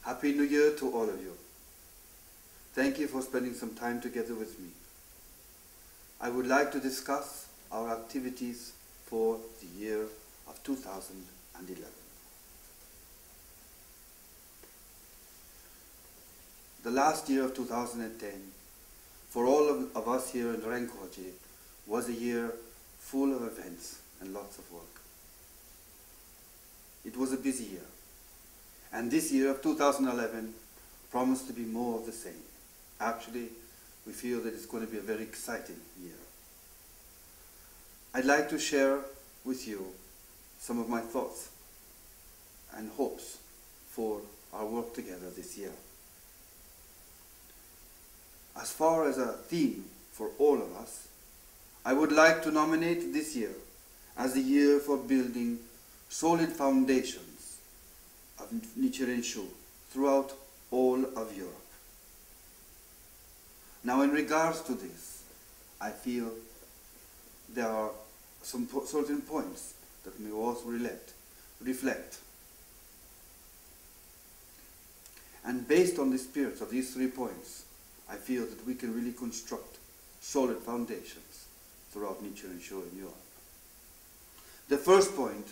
Happy New Year to all of you. Thank you for spending some time together with me. I would like to discuss our activities for the year of 2011. The last year of 2010, for all of us here in Renkoji, was a year full of events and lots of work. It was a busy year. And this year of 2011 promised to be more of the same. Actually, we feel that it's going to be a very exciting year. I'd like to share with you some of my thoughts and hopes for our work together this year. As far as a theme for all of us, I would like to nominate this year as the year for building solid foundations of Nichiren Shu throughout all of Europe. Now, in regards to this, I feel there are some certain points that we also reflect. And based on the spirit of these 3 points, I feel that we can really construct solid foundations throughout Nichiren Shu in Europe. The first point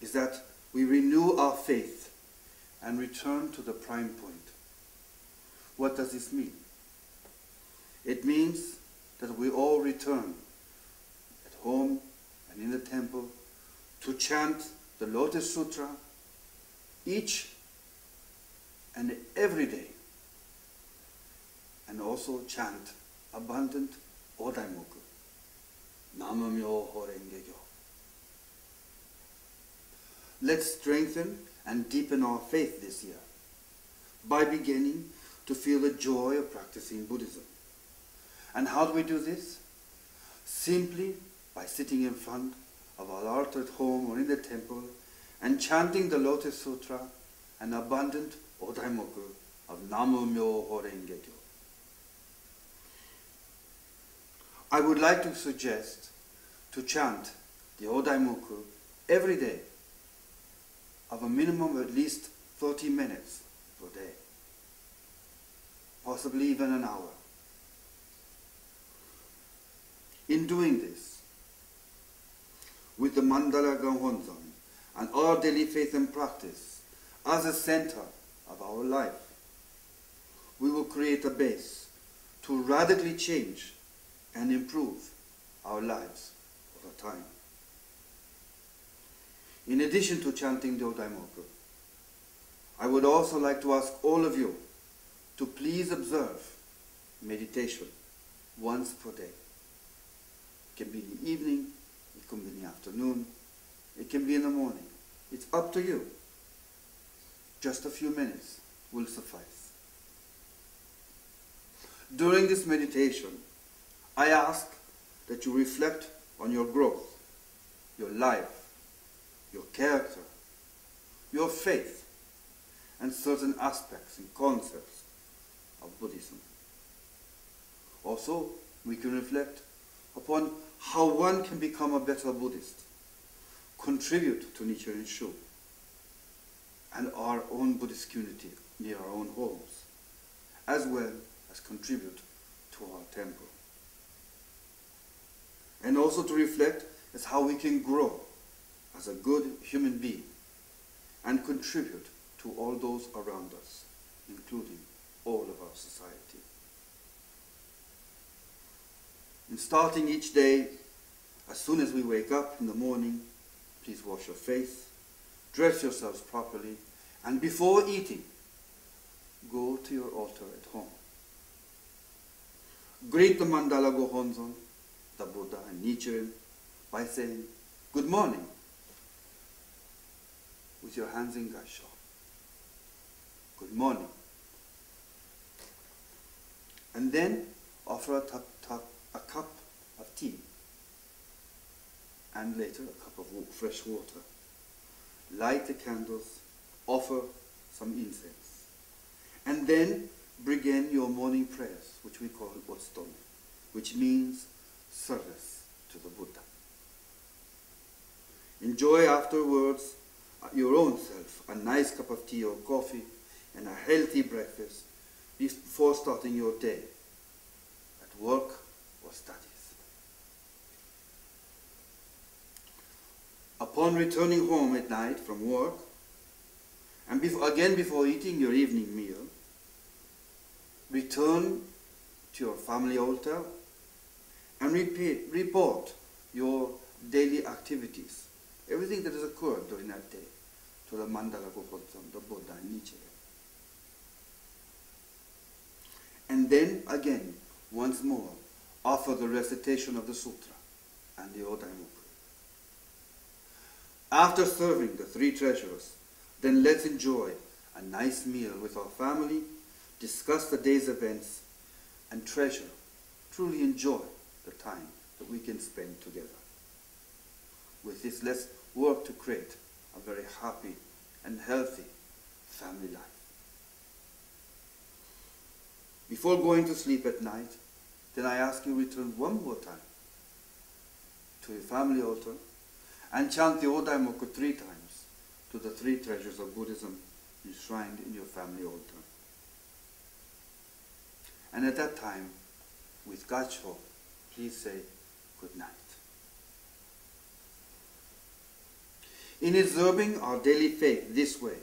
is that we renew our faith and return to the prime point. What does this mean? It means that we all return at home and in the temple to chant the Lotus Sutra each and every day, and also chant abundant Odaimoku, Namamyo Horengekyo. Let's strengthen and deepen our faith this year by beginning to feel the joy of practicing Buddhism. And how do we do this? Simply by sitting in front of our altar at home or in the temple and chanting the Lotus Sutra and abundant Odaimoku of Namamyo Horengekyo. I would like to suggest to chant the Odaimoku every day of a minimum of at least 30 minutes per day, possibly even an hour. In doing this, with the Mandala Ganhonzon and our daily faith and practice as a center of our life, we will create a base to radically change and improve our lives over time. In addition to chanting the Odaimoku, I would also like to ask all of you to please observe meditation once per day. It can be in the evening, it can be in the afternoon, it can be in the morning. It's up to you. Just a few minutes will suffice. During this meditation, I ask that you reflect on your growth, your life, your character, your faith, and certain aspects and concepts of Buddhism. Also, we can reflect upon how one can become a better Buddhist, contribute to Nichiren Shu and our own Buddhist community near our own homes, as well as contribute to our temple. And also to reflect as how we can grow as a good human being and contribute to all those around us, including all of our society. In starting each day, as soon as we wake up in the morning, please wash your face, dress yourselves properly, and before eating, go to your altar at home. Greet the Mandala Gohonzon, the Buddha and Nichiren, by saying, "Good morning," with your hands in gaisho. Good morning. And then offer a cup of tea, and later a cup of fresh water. Light the candles, offer some incense, and then begin your morning prayers, which we call Otsutomi, which means service to the Buddha. Enjoy afterwards your own self a nice cup of tea or coffee and a healthy breakfast before starting your day at work or studies. Upon returning home at night from work, and before eating your evening meal, return to your family altar and report your daily activities, everything that has occurred during that day, to the Mandala Gohonzon, the Buddha and Nichiren. And then again, once more, offer the recitation of the sutra and the Odaimoku. After serving the three treasures, then let's enjoy a nice meal with our family, discuss the day's events, and truly enjoy the time that we can spend together. With this, let's work to create a very happy and healthy family life. Before going to sleep at night, then I ask you return one more time to your family altar and chant the Odaimoku 3 times to the 3 treasures of Buddhism enshrined in your family altar. And at that time, with Gacho, please say good night. In observing our daily faith this way,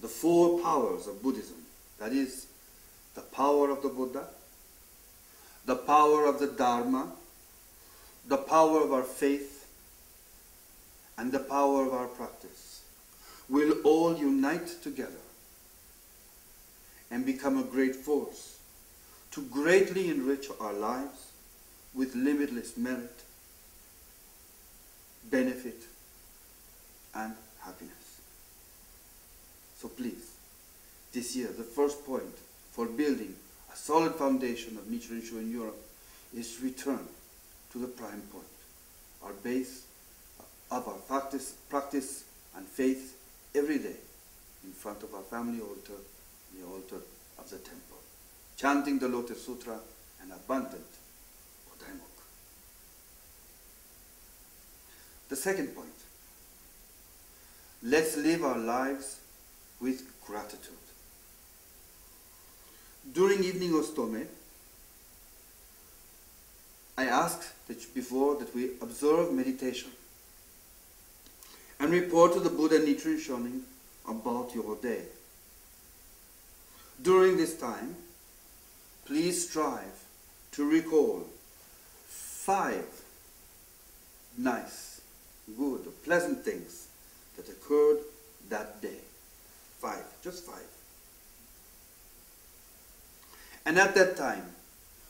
the 4 powers of Buddhism, that is, the power of the Buddha, the power of the Dharma, the power of our faith, and the power of our practice, will all unite together and become a great force to greatly enrich our lives with limitless merit, benefit, and happiness. So please, this year, the first point for building a solid foundation of Nichiren Shu in Europe is to return to the prime point, our base of our practice and faith every day in front of our family altar, the altar of the temple, chanting the Lotus Sutra and abundant Odaimoku. The second point, let's live our lives with gratitude. During evening Ostome, I asked before that we observe meditation and report to the Buddha Nichiren Shonin about your day. During this time, please strive to recall 5 nice, good, pleasant things that occurred that day. 5, just 5. And at that time,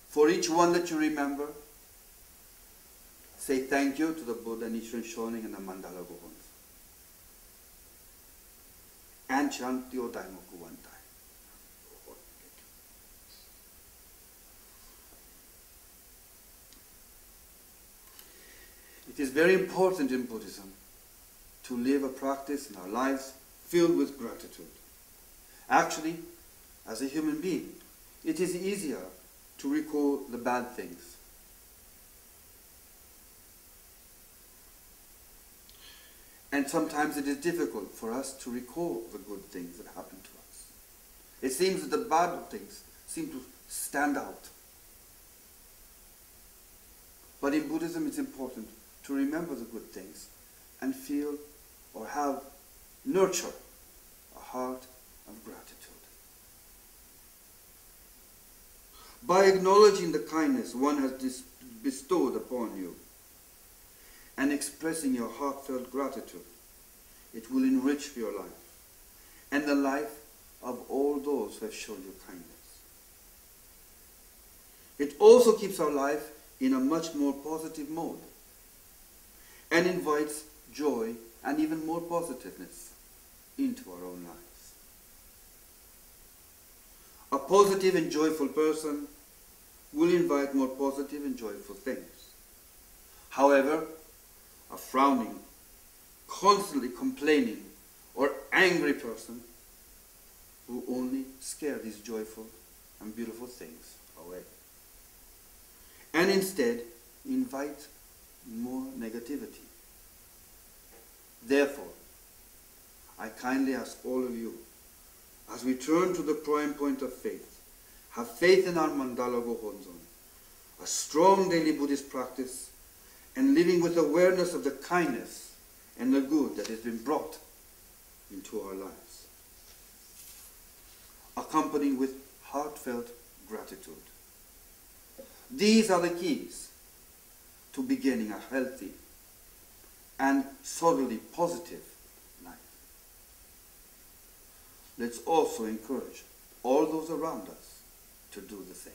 for each one that you remember, say thank you to the Buddha Nichiren Shonin and the Mandala Gohonzon. And chant the Odaimoku 1 time. It is very important in Buddhism to live a practice in our lives filled with gratitude. Actually, as a human being, it is easier to recall the bad things. And sometimes it is difficult for us to recall the good things that happen to us. It seems that the bad things seem to stand out. But in Buddhism, it's important to remember the good things and feel or nurture a heart of gratitude. By acknowledging the kindness one has bestowed upon you and expressing your heartfelt gratitude, it will enrich your life and the life of all those who have shown you kindness. It also keeps our life in a much more positive mode and invites joy and even more positiveness into our own lives. A positive and joyful person will invite more positive and joyful things. However, a frowning, constantly complaining, or angry person will only scare these joyful and beautiful things away, and instead invite more negativity. Therefore, I kindly ask all of you, as we turn to the prime point of faith, have faith in our Mandala Gohonzon, a strong daily Buddhist practice, and living with awareness of the kindness and the good that has been brought into our lives, accompanied with heartfelt gratitude. These are the keys to beginning a healthy and solidly positive life. Let's also encourage all those around us to do the same.